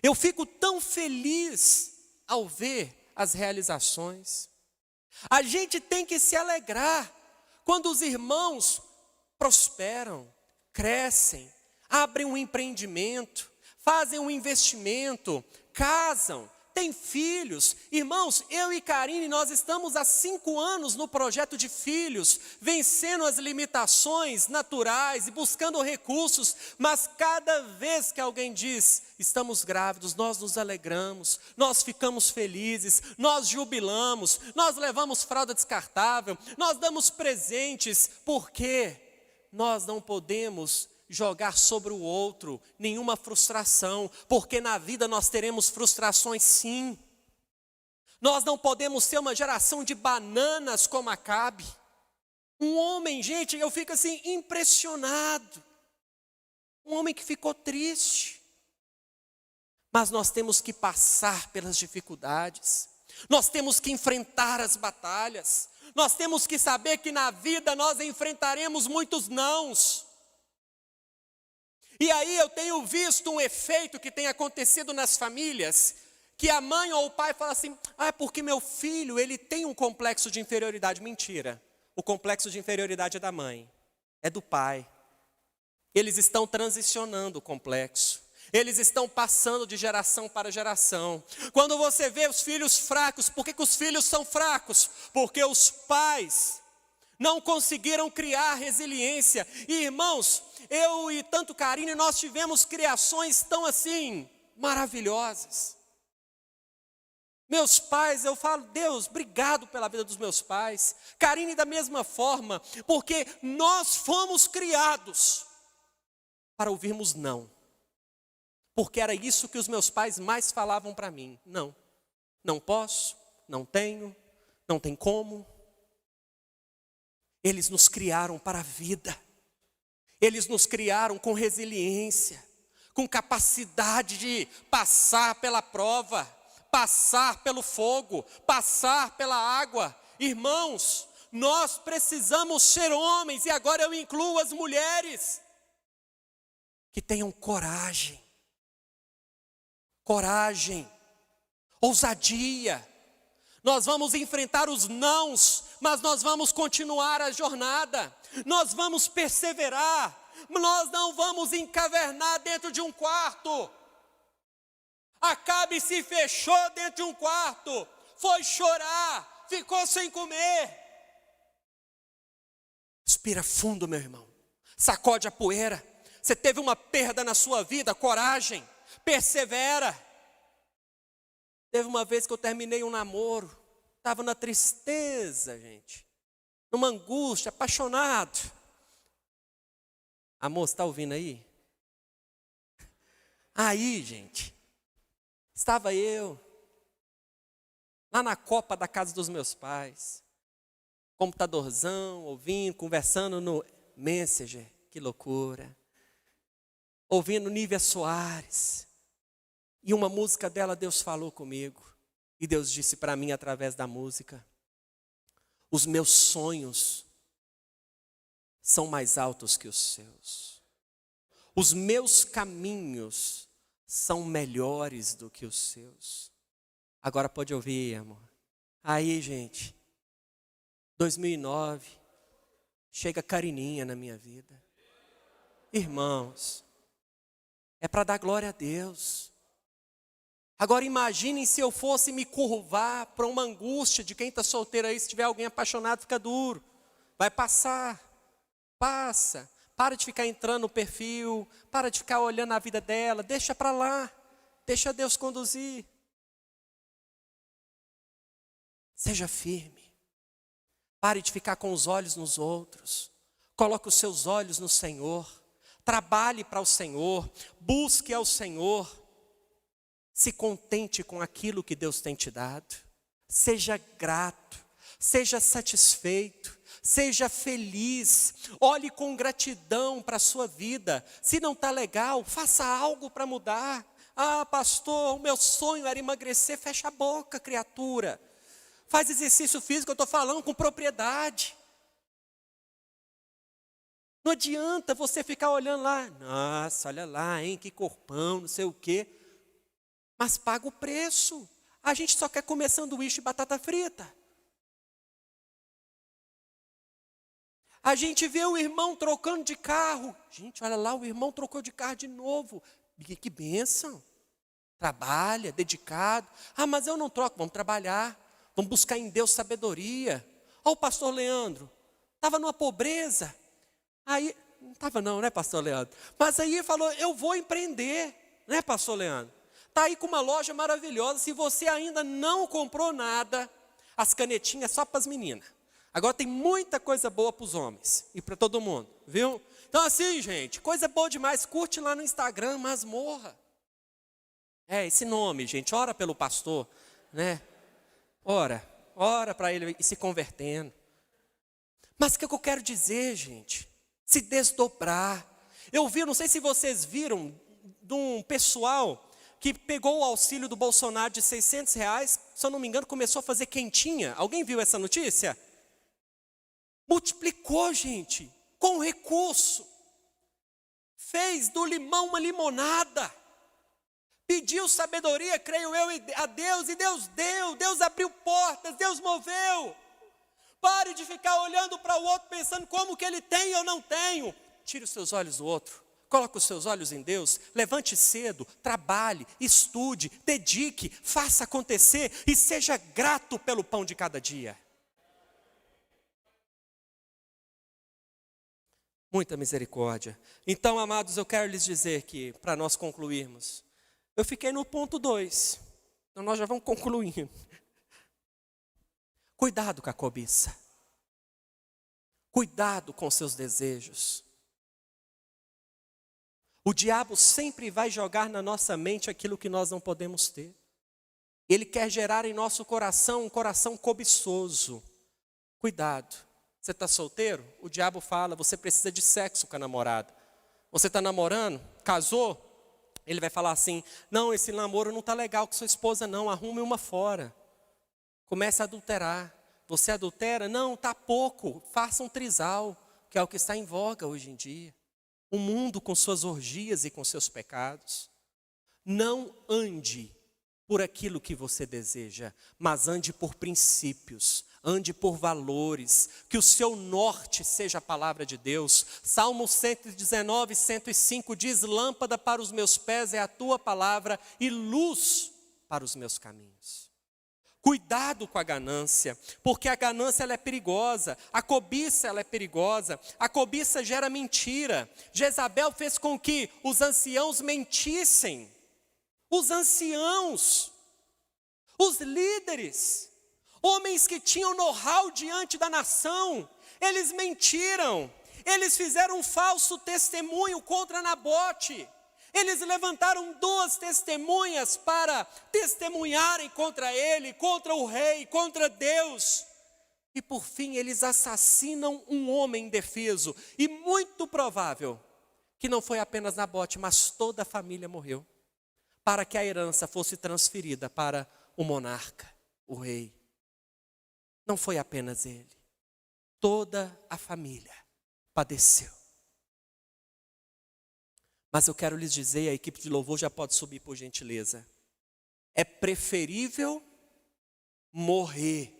Eu fico tão feliz ao ver as realizações. A gente tem que se alegrar quando os irmãos prosperam, crescem, abrem um empreendimento, fazem um investimento, casam, têm filhos. Irmãos, eu e Karine, nós estamos há 5 anos no projeto de filhos, vencendo as limitações naturais e buscando recursos, mas cada vez que alguém diz, estamos grávidos, nós nos alegramos, nós ficamos felizes, nós jubilamos, nós levamos fralda descartável, nós damos presentes, porque nós não podemos jogar sobre o outro nenhuma frustração, porque na vida nós teremos frustrações sim. Nós não podemos ser uma geração de bananas como Acabe. Um homem, gente, eu fico assim impressionado. Um homem que ficou triste. Mas nós temos que passar pelas dificuldades. Nós temos que enfrentar as batalhas. Nós temos que saber que na vida nós enfrentaremos muitos nãos. E aí eu tenho visto um efeito que tem acontecido nas famílias, que a mãe ou o pai fala assim, é porque meu filho, ele tem um complexo de inferioridade. Mentira, o complexo de inferioridade é da mãe, é do pai. Eles estão transicionando o complexo, eles estão passando de geração para geração. Quando você vê os filhos fracos, por que os filhos são fracos? Porque os pais não conseguiram criar resiliência. E irmãos, eu e tanto Karine, nós tivemos criações tão assim, maravilhosas. Meus pais, eu falo, Deus, obrigado pela vida dos meus pais. Karine da mesma forma, porque nós fomos criados para ouvirmos não. Porque era isso que os meus pais mais falavam para mim. Não, não posso, não tenho, não tem como. Eles nos criaram para a vida. Eles nos criaram com resiliência, com capacidade de passar pela prova, passar pelo fogo, passar pela água. Irmãos, nós precisamos ser homens, e agora eu incluo as mulheres, que tenham coragem, ousadia. Nós vamos enfrentar os nãos, mas nós vamos continuar a jornada, nós vamos perseverar, nós não vamos encavernar dentro de um quarto. Acabe se fechou dentro de um quarto, foi chorar, ficou sem comer. Respira fundo, meu irmão, sacode a poeira. Você teve uma perda na sua vida, coragem, persevera. Teve uma vez que eu terminei um namoro, estava na tristeza, gente, numa angústia, apaixonado. Amor, você está ouvindo aí? Aí, gente, estava eu, lá na copa da casa dos meus pais, computadorzão, ouvindo, conversando no Messenger, que loucura. Ouvindo Nívia Soares, e uma música dela, Deus falou comigo, e Deus disse para mim através da música: os meus sonhos são mais altos que os seus, os meus caminhos são melhores do que os seus. Agora pode ouvir, amor. Aí, gente, 2009, chega Carininha na minha vida. Irmãos, é para dar glória a Deus. Agora imaginem se eu fosse me curvar para uma angústia de quem está solteiro aí. Se tiver alguém apaixonado, fica duro. Vai passar, passa. Para de ficar entrando no perfil, para de ficar olhando a vida dela. Deixa para lá, deixa Deus conduzir. Seja firme. Pare de ficar com os olhos nos outros. Coloque os seus olhos no Senhor. Trabalhe para o Senhor, busque ao Senhor, se contente com aquilo que Deus tem te dado, seja grato, seja satisfeito, seja feliz, olhe com gratidão para a sua vida. Se não está legal, faça algo para mudar. Ah, pastor, o meu sonho era emagrecer. Fecha a boca, criatura, faz exercício físico, eu estou falando com propriedade. Não adianta você ficar olhando lá, nossa, olha lá, hein, que corpão, não sei o quê. Mas paga o preço. A gente só quer comer sanduíche e batata frita. A gente vê o irmão trocando de carro. Gente, olha lá, o irmão trocou de carro de novo. Que bênção. Trabalha, dedicado. Ah, mas eu não troco, vamos trabalhar. Vamos buscar em Deus sabedoria. Olha o pastor Leandro, estava numa pobreza. Aí, não estava não, né, pastor Leandro? Mas aí ele falou, eu vou empreender, né, pastor Leandro? Está aí com uma loja maravilhosa. Se você ainda não comprou nada, as canetinhas só para as meninas. Agora tem muita coisa boa para os homens e para todo mundo, viu? Então assim, gente, coisa boa demais. Curte lá no Instagram, Masmorra. É, esse nome, gente, ora pelo pastor, né? Ora para ele ir se convertendo. Mas o que eu quero dizer, gente? Se desdobrar. Eu vi, não sei se vocês viram, de um pessoal que pegou o auxílio do Bolsonaro de R$600, se eu não me engano, começou a fazer quentinha. Alguém viu essa notícia? Multiplicou, gente, com recurso. Fez do limão uma limonada. Pediu sabedoria, creio eu, a Deus, e Deus deu. Deus abriu portas, Deus moveu. Pare de ficar olhando para o outro pensando como que ele tem e eu não tenho. Tire os seus olhos do outro. Coloque os seus olhos em Deus. Levante cedo, trabalhe, estude, dedique, faça acontecer e seja grato pelo pão de cada dia. Muita misericórdia. Então, amados, eu quero lhes dizer que, para nós concluirmos, eu fiquei no ponto 2. Então nós já vamos concluindo. Cuidado com a cobiça. Cuidado com seus desejos. O diabo sempre vai jogar na nossa mente aquilo que nós não podemos ter. Ele quer gerar em nosso coração um coração cobiçoso. Cuidado. Você está solteiro? O diabo fala, você precisa de sexo com a namorada. Você está namorando? Casou? Ele vai falar assim, não, esse namoro não está legal com sua esposa não, arrume uma fora. Comece a adulterar. Você adultera? Não, está pouco, faça um trisal, que é o que está em voga hoje em dia. O mundo com suas orgias e com seus pecados. Não ande por aquilo que você deseja, mas ande por princípios, ande por valores, que o seu norte seja a palavra de Deus. Salmo 119, 105 diz, lâmpada para os meus pés é a tua palavra e luz para os meus caminhos. Cuidado com a ganância, porque a ganância ela é perigosa, a cobiça ela é perigosa, a cobiça gera mentira. Jezabel fez com que os anciãos mentissem, os anciãos, os líderes, homens que tinham know-how diante da nação, eles mentiram, eles fizeram um falso testemunho contra Nabote. Eles levantaram 2 testemunhas para testemunharem contra ele, contra o rei, contra Deus. E por fim eles assassinam um homem indefeso. E muito provável que não foi apenas Nabote, mas toda a família morreu. Para que a herança fosse transferida para o monarca, o rei. Não foi apenas ele. Toda a família padeceu. Mas eu quero lhes dizer, a equipe de louvor já pode subir por gentileza. É preferível morrer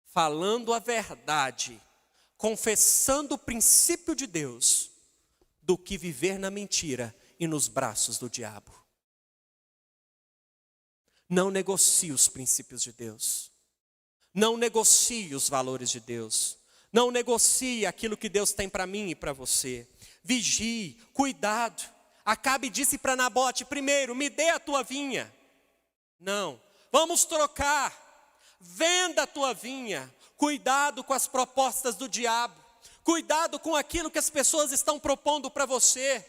falando a verdade, confessando o princípio de Deus, do que viver na mentira e nos braços do diabo. Não negocie os princípios de Deus. Não negocie os valores de Deus. Não negocie aquilo que Deus tem para mim e para você. Vigie, cuidado. Acabe disse para Nabote, primeiro, me dê a tua vinha. Não, vamos trocar. Venda a tua vinha. Cuidado com as propostas do diabo. Cuidado com aquilo que as pessoas estão propondo para você.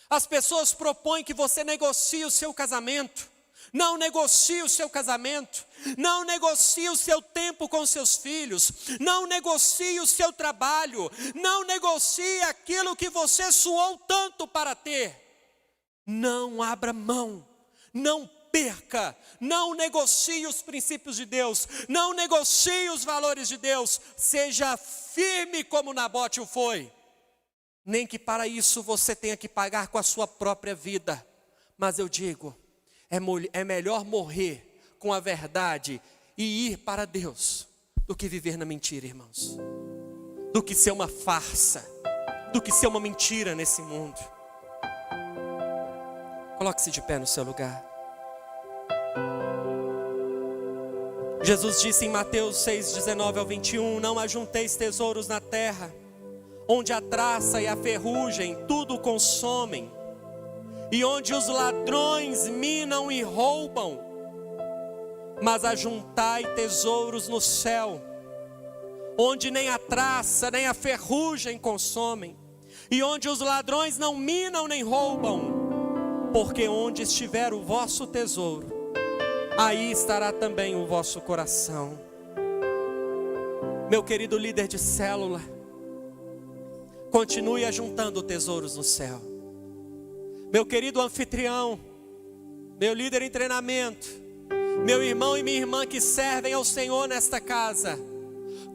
As pessoas propõem que você negocie o seu casamento. Não negocie o seu casamento, não negocie o seu tempo com seus filhos, não negocie o seu trabalho, não negocie aquilo que você suou tanto para ter. Não abra mão, não perca, não negocie os princípios de Deus, não negocie os valores de Deus, seja firme como Nabote o foi. Nem que para isso você tenha que pagar com a sua própria vida, mas eu digo, é melhor morrer com a verdade e ir para Deus do que viver na mentira, irmãos. Do que ser uma farsa, do que ser uma mentira nesse mundo. Coloque-se de pé no seu lugar. Jesus disse em Mateus 6, 19 ao 21, não ajunteis tesouros na terra, onde a traça e a ferrugem tudo consomem, e onde os ladrões minam e roubam, mas ajuntai tesouros no céu, onde nem a traça nem a ferrugem consomem, e onde os ladrões não minam nem roubam, porque onde estiver o vosso tesouro, aí estará também o vosso coração. Meu querido líder de célula, continue ajuntando tesouros no céu. Meu querido anfitrião, meu líder em treinamento, meu irmão e minha irmã que servem ao Senhor nesta casa,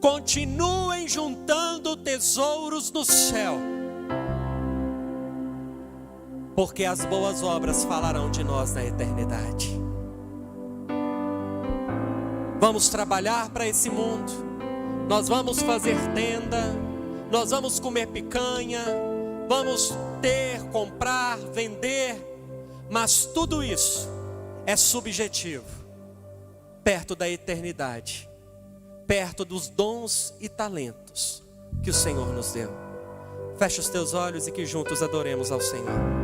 continuem juntando tesouros no céu, porque as boas obras falarão de nós na eternidade. Vamos trabalhar para esse mundo, nós vamos fazer tenda, nós vamos comer picanha, vamos ter, comprar, vender, mas tudo isso é subjetivo, perto da eternidade, perto dos dons e talentos que o Senhor nos deu. Feche os teus olhos e que juntos adoremos ao Senhor.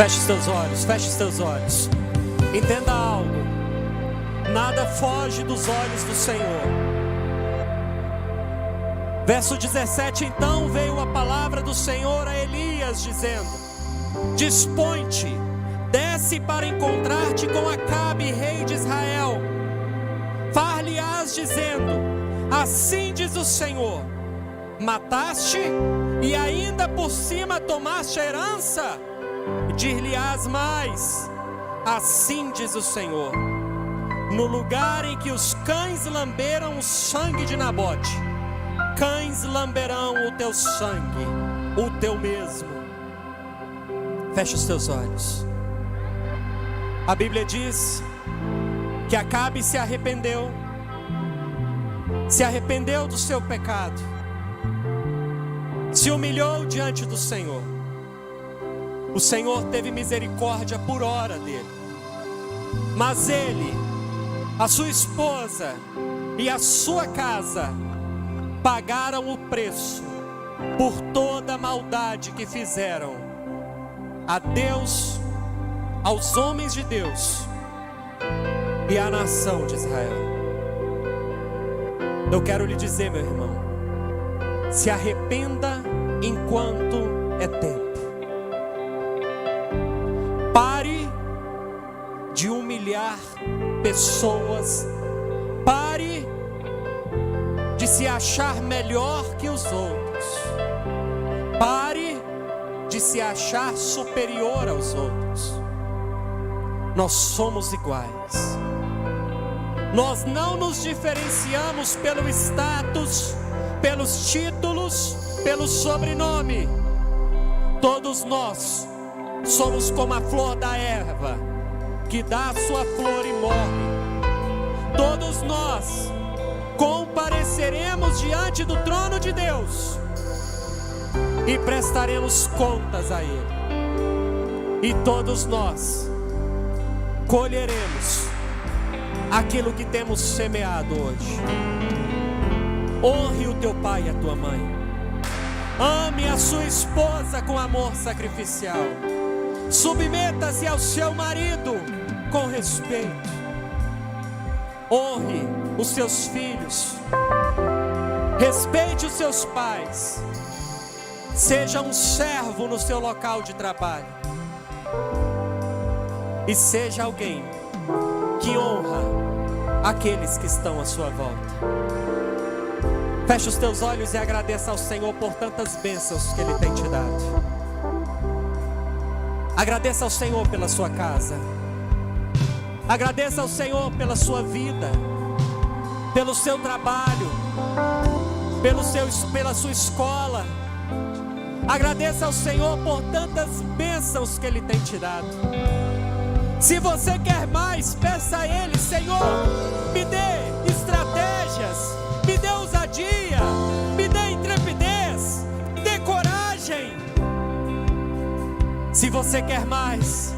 Feche os teus olhos, feche os teus olhos. Entenda algo: nada foge dos olhos do Senhor. Verso 17: então veio a palavra do Senhor a Elias, dizendo: dispõe-te, desce para encontrar-te com Acabe, rei de Israel. Far-lhe-ás dizendo: assim diz o Senhor, mataste e ainda por cima tomaste a herança? Dir-lhe-ás mais: assim diz o Senhor, no lugar em que os cães lamberam o sangue de Nabote, cães lamberão o teu sangue, o teu mesmo. Feche os teus olhos. A Bíblia diz que Acabe se arrependeu do seu pecado, se humilhou diante do Senhor. O Senhor teve misericórdia por hora dele, mas ele, a sua esposa e a sua casa pagaram o preço por toda a maldade que fizeram a Deus, aos homens de Deus e à nação de Israel. Eu quero lhe dizer, meu irmão, se arrependa enquanto é tempo. Pare de humilhar pessoas. Pare de se achar melhor que os outros. Pare de se achar superior aos outros. Nós somos iguais. Nós não nos diferenciamos pelo status, pelos títulos, pelo sobrenome. Todos nós somos como a flor da erva, que dá a sua flor e morre. Todos nós compareceremos diante do trono de Deus e prestaremos contas a Ele. E todos nós colheremos aquilo que temos semeado hoje. Honre o teu pai e a tua mãe. Ame a sua esposa com amor sacrificial. Submeta-se ao seu marido com respeito. Honre os seus filhos. Respeite os seus pais. Seja um servo no seu local de trabalho. E seja alguém que honra aqueles que estão à sua volta. Feche os teus olhos e agradeça ao Senhor por tantas bênçãos que Ele tem te dado. Agradeça ao Senhor pela sua casa. Agradeça ao Senhor pela sua vida, pelo seu trabalho, pela sua escola. Agradeça ao Senhor por tantas bênçãos que Ele tem te dado. Se você quer mais, peça a Ele: Senhor, me dê estratégias, me dê ousadia, me dê intrepidez, me dê coragem. Se você quer mais,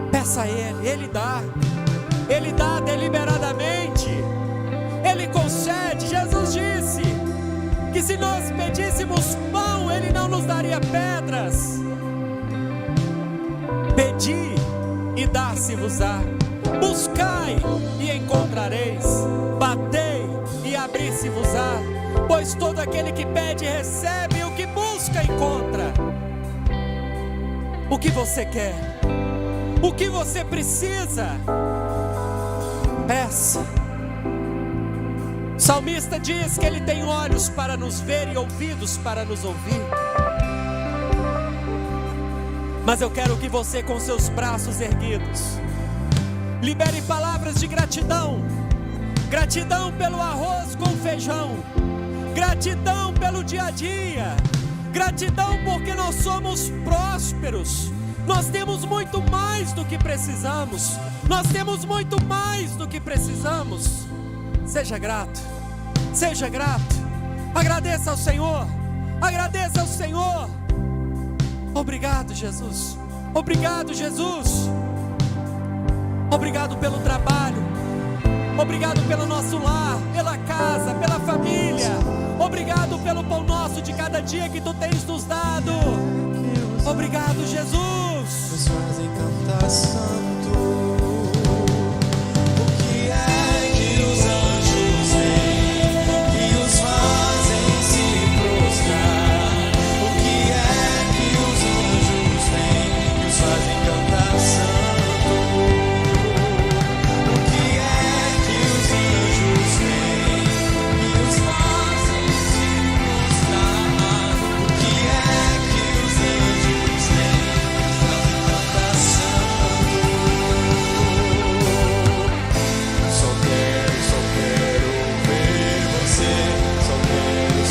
peça a Ele, Ele dá deliberadamente, Ele concede. Jesus disse que se nós pedíssemos pão, Ele não nos daria pedras. Pedi e dar-se-vos-á. Buscai e encontrareis. Batei e abrir-se-vos-á. Pois todo aquele que pede recebe, e o que busca encontra. O que você quer? O que você precisa? Peça. O salmista diz que Ele tem olhos para nos ver e ouvidos para nos ouvir. Mas eu quero que você, com seus braços erguidos, libere palavras de gratidão. Gratidão pelo arroz com feijão. Gratidão pelo dia a dia. Gratidão porque nós somos prósperos. Nós temos muito mais do que precisamos. Nós temos muito mais do que precisamos. Seja grato. Seja grato. Agradeça ao Senhor. Agradeça ao Senhor. Obrigado, Jesus. Obrigado, Jesus. Obrigado pelo trabalho. Obrigado pelo nosso lar, pela casa, pela família. Obrigado pelo pão nosso de cada dia que Tu tens nos dado. Obrigado, Jesus. Nos fazem cantar santo. O que é que os anjos veem e os fazem se prostrar? O que é que os anjos veem e os fazem cantar santo? O que é que os anjos veem e os fazem se prostrar? O que é que os anjos veem e os fazem cantar santo? Só quero ver você. Só quero ver você. Só quero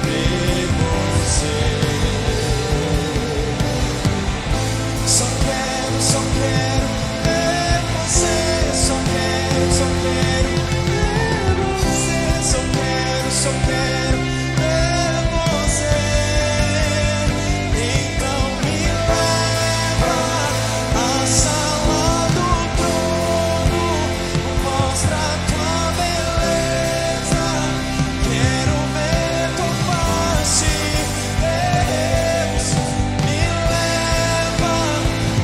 ver você. Só quero ver você. Só quero ver você. Só quero ver você. Então me leva à sala do trono, mostra a tua beleza. Quero ver tua face, Deus. Me leva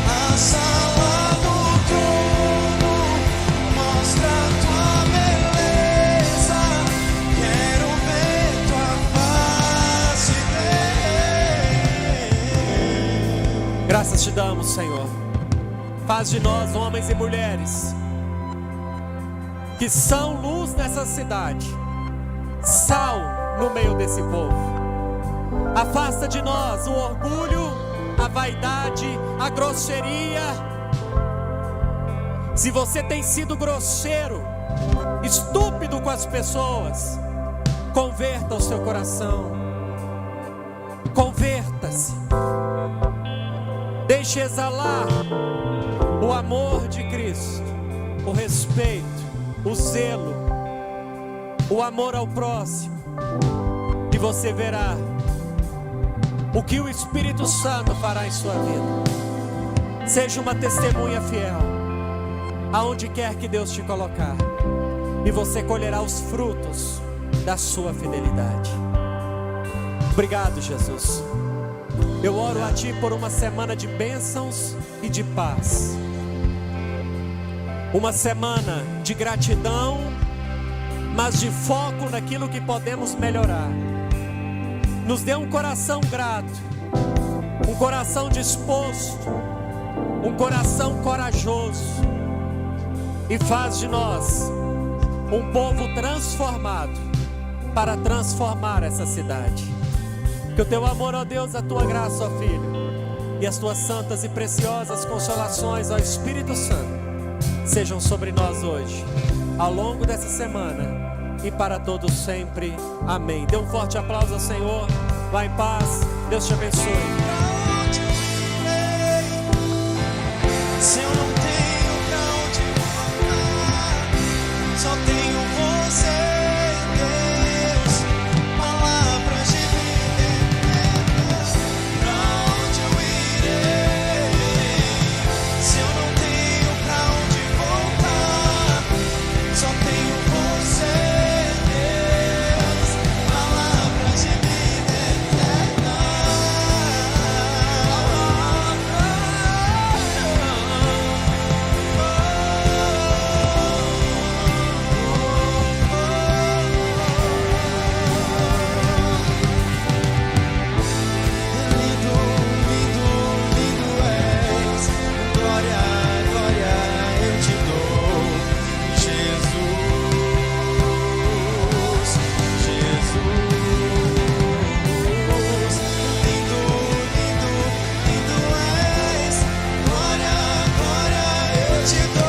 à sala do trono, mostra a tua beleza. Quero ver tua face, Deus. Graças te damos, Senhor. Faz de nós homens e mulheres que são luz nessa cidade, sal no meio desse povo. Afasta de nós o orgulho, a vaidade, a grosseria. Se você tem sido grosseiro, estúpido com as pessoas, converta o seu coração. Converta-se. Deixe exalar o amor de Cristo, o respeito, o zelo, o amor ao próximo. E você verá o que o Espírito Santo fará em sua vida. Seja uma testemunha fiel, aonde quer que Deus te colocar, e você colherá os frutos da sua fidelidade. Obrigado, Jesus. Eu oro a Ti por uma semana de bênçãos e de paz. Uma semana de gratidão, mas de foco naquilo que podemos melhorar. Nos dê um coração grato, um coração disposto, um coração corajoso, e faz de nós um povo transformado para transformar essa cidade. Que o Teu amor, ó Deus, a Tua graça, ó Filho, e as Tuas santas e preciosas consolações, ó Espírito Santo, sejam sobre nós hoje, ao longo dessa semana e para todos sempre. Amém. Dê um forte aplauso ao Senhor. Vá em paz. Deus te abençoe. Pra onde eu irei, se eu não tenho pra onde voltar? Só tenho você, Deus, palavras de vida eterna. Pra onde eu irei, se eu não tenho pra onde voltar? Só tenho você, Deus, palavras de vida eterna. Lindo, lindo, lindo és. Glória, glória eu te dou, Jesus, Jesus. Lindo, lindo, lindo és. Glória, glória eu te dou.